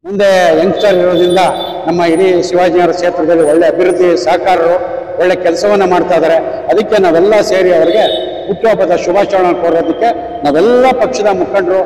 ಮುಂದೆ ಯಂಗ್ಸ್ಟರ್ ಇರೋದ್ರಿಂದ ನಮ್ಮ ಇಡೀ ಶಿವಾಜಿನಗರ ಕ್ಷೇತ್ರದಲ್ಲಿ ಒಳ್ಳೆ ಅಭಿವೃದ್ಧಿ ಸಹಕಾರರು ಒಳ್ಳೆ ಕೆಲಸವನ್ನ ಮಾಡ್ತಾ ಇದ್ದಾರೆ. ಅದಕ್ಕೆ ನಾವೆಲ್ಲ ಸೇರಿ ಅವರಿಗೆ ಹುಟ್ಟುಹಬ್ಬದ ಶುಭಾಶಯಗಳನ್ನು ಕೋರೋದಕ್ಕೆ ನಾವೆಲ್ಲ ಪಕ್ಷದ ಮುಖಂಡರು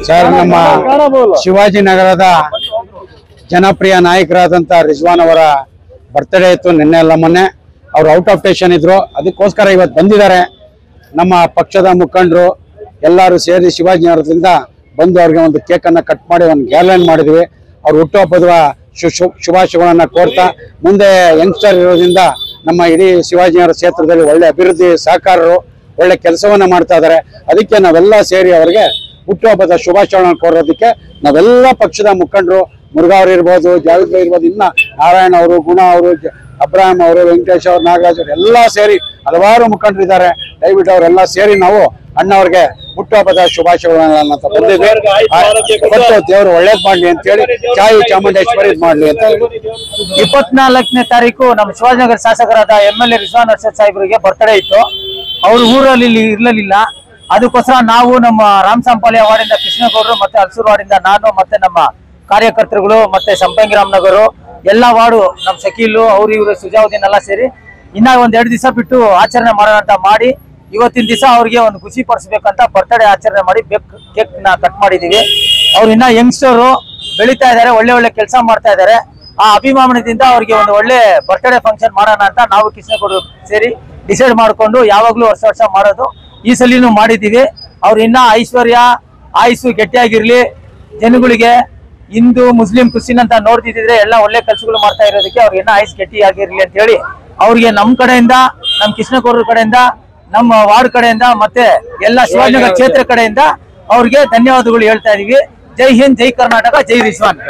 ಸರ್, ನಮ್ಮ ಶಿವಾಜಿನಗರದ ಜನಪ್ರಿಯ ನಾಯಕರಾದಂತ ರಿಜ್ವಾನ್ ಅವರ ಬರ್ತ್ಡೇ ಇತ್ತು ನಿನ್ನೆ ಎಲ್ಲ ಮೊನ್ನೆ. ಅವ್ರು ಔಟ್ ಆಫ್ ಸ್ಟೇಷನ್ ಇದ್ರು, ಅದಕ್ಕೋಸ್ಕರ ಇವತ್ತು ಬಂದಿದ್ದಾರೆ. ನಮ್ಮ ಪಕ್ಷದ ಮುಖಂಡರು ಎಲ್ಲರೂ ಸೇರಿ ಶಿವಾಜಿನಗರದಿಂದ ಬಂದು ಅವ್ರಿಗೆ ಒಂದು ಕೇಕ್ ಅನ್ನ ಕಟ್ ಮಾಡಿ ಒಂದು ಗ್ಯಾಲರಿ ಮಾಡಿದ್ವಿ. ಅವ್ರ ಹುಟ್ಟುಹಬ್ಬದ ಶುಭಾಶಯಗಳನ್ನ ಕೋರ್ತಾ ಮುಂದೆ ಯಂಗ್ಸ್ಟರ್ ಇರೋದ್ರಿಂದ ನಮ್ಮ ಇಡೀ ಶಿವಾಜಿನಗರ ಕ್ಷೇತ್ರದಲ್ಲಿ ಒಳ್ಳೆ ಅಭಿವೃದ್ಧಿ ಸಹಕಾರರು ಒಳ್ಳೆ ಕೆಲಸವನ್ನ ಮಾಡ್ತಾ ಇದ್ದಾರೆ. ಅದಕ್ಕೆ ನಾವೆಲ್ಲ ಸೇರಿ ಅವರಿಗೆ ಹುಟ್ಟುಹಬ್ಬದ ಶುಭಾಶಯಗಳನ್ನು ಕೋರೋದಕ್ಕೆ ನಾವೆಲ್ಲ ಪಕ್ಷದ ಮುಖಂಡರು, ಮುರುಘಾ ಅವರು ಇರ್ಬೋದು, ಜಾವೇದ್ ಭಾಯ್ ಇರ್ಬೋದು, ಇನ್ನ ನಾರಾಯಣ ಅವರು, ಗುಣ ಅವರು, ಅಬ್ರಾಹಿಂ ಅವರು, ವೆಂಕಟೇಶ್ ಅವರು, ನಾಗರಾಜ್ ಅವರು ಎಲ್ಲ ಸೇರಿ ಹಲವಾರು ಮುಖಂಡರಿದ್ದಾರೆ. ದಯವಿಟ್ಟು ಅವರೆಲ್ಲ ಸೇರಿ ನಾವು ಅಣ್ಣವ್ರಿಗೆ ಹುಟ್ಟುಹಬ್ಬದ ಶುಭಾಶಯಗಳನ್ನ ಬಂದಿದ್ವಿ. ದೇವರು ಒಳ್ಳೇದ್ ಮಾಡ್ಲಿ ಅಂತ ಹೇಳಿ ಚಾಯಿ ಚಾಮುಂಡೇಶ್ವರಿ ಇದ್ ಮಾಡ್ಲಿ ಅಂತ. 24ನೇ ತಾರೀಕು ನಮ್ಮ ಶಿವಾಜಿನಗರ ಶಾಸಕರಾದ MLA ರಿಜ್ವಾನ್ ಅರ್ಷದ್ ಸಾಹೇಬರಿಗೆ ಬರ್ತ್ಡೇ ಇತ್ತು. ಅವ್ರ ಊರಲ್ಲಿ ಇರ್ಲಿಲ್ಲ. ಅದಕ್ಕೋಸ್ಕರ ನಾವು ನಮ್ಮ ರಾಮಸಾಂಪಾಳ್ಯ ವಾರ್ಡಿಂದ ಕೃಷ್ಣಗೌಡರು ಮತ್ತೆ ಹಲಸೂರು ವಾರ್ಡಿಂದ ನಾನು ಮತ್ತೆ ನಮ್ಮ ಕಾರ್ಯಕರ್ತರುಗಳು ಮತ್ತೆ ಸಂಪಂಗಿ ರಾಮನಗರು ಎಲ್ಲ ವಾರ್ಡು ನಮ್ಮ ಶಕೀಲು ಅವ್ರು ಇವರು ಸುಜಾವುದ್ದೀನ್ ಎಲ್ಲ ಸೇರಿ ಇನ್ನ ಒಂದ್ 2 ದಿವಸ ಬಿಟ್ಟು ಆಚರಣೆ ಮಾಡೋಣ ಅಂತ ಮಾಡಿ ಇವತ್ತಿನ ದಿವಸ ಅವ್ರಿಗೆ ಒಂದು ಖುಷಿ ಪಡಿಸ್ಬೇಕಂತ ಬರ್ತ್ಡೇ ಆಚರಣೆ ಮಾಡಿ ಕೇಕ್ ನ ಕಟ್ ಮಾಡಿದೀವಿ. ಅವ್ರು ಇನ್ನ ಯಂಗ್ಸ್ಟರು ಬೆಳೀತಾ ಇದಾರೆ, ಒಳ್ಳೆ ಕೆಲಸ ಮಾಡ್ತಾ ಇದಾರೆ. ಆ ಅಭಿಮಾನದಿಂದ ಅವ್ರಿಗೆ ಒಂದು ಒಳ್ಳೆ ಬರ್ತ್ಡೇ ಫಂಕ್ಷನ್ ಮಾಡೋಣ ಅಂತ ನಾವು ಕೃಷ್ಣಗೌಡರು ಸೇರಿ ಡಿಸೈಡ್ ಮಾಡ್ಕೊಂಡು ಯಾವಾಗ್ಲೂ ವರ್ಷ ಮಾಡೋದು ಈ ಸಲಿನೂ ಮಾಡಿದೀವಿ. ಅವ್ರು ಇನ್ನ ಐಶ್ವರ್ಯ ಆಯುಸ್ಸು ಗಟ್ಟಿಯಾಗಿರ್ಲಿ, ಜನಗಳಿಗೆ ಹಿಂದೂ ಮುಸ್ಲಿಂ ಕ್ರಿಶ್ಚಿಯನ್ ಅಂತ ನೋಡ್ತಿದ್ರೆ ಎಲ್ಲ ಒಳ್ಳೆ ಕೆಲಸಗಳು ಮಾಡ್ತಾ ಇರೋದಕ್ಕೆ ಅವ್ರಿಗೆ ಇನ್ನ ಆಯುಸ್ ಗಟ್ಟಿಯಾಗಿರ್ಲಿ ಅಂತ ಹೇಳಿ ಅವ್ರಿಗೆ ನಮ್ಮ ಕಡೆಯಿಂದ, ನಮ್ಮ ಕೃಷ್ಣಗೌಡರ ಕಡೆಯಿಂದ, ನಮ್ಮ ವಾರ್ಡ್ ಕಡೆಯಿಂದ ಮತ್ತೆ ಎಲ್ಲ ಶಿವಾಜಿನಗರ ಕ್ಷೇತ್ರ ಕಡೆಯಿಂದ ಅವ್ರಿಗೆ ಧನ್ಯವಾದಗಳು ಹೇಳ್ತಾ ಇದೀವಿ. ಜೈ ಹಿಂದ್, ಜೈ ಕರ್ನಾಟಕ, ಜೈ ರಿಜ್ವಾನ್.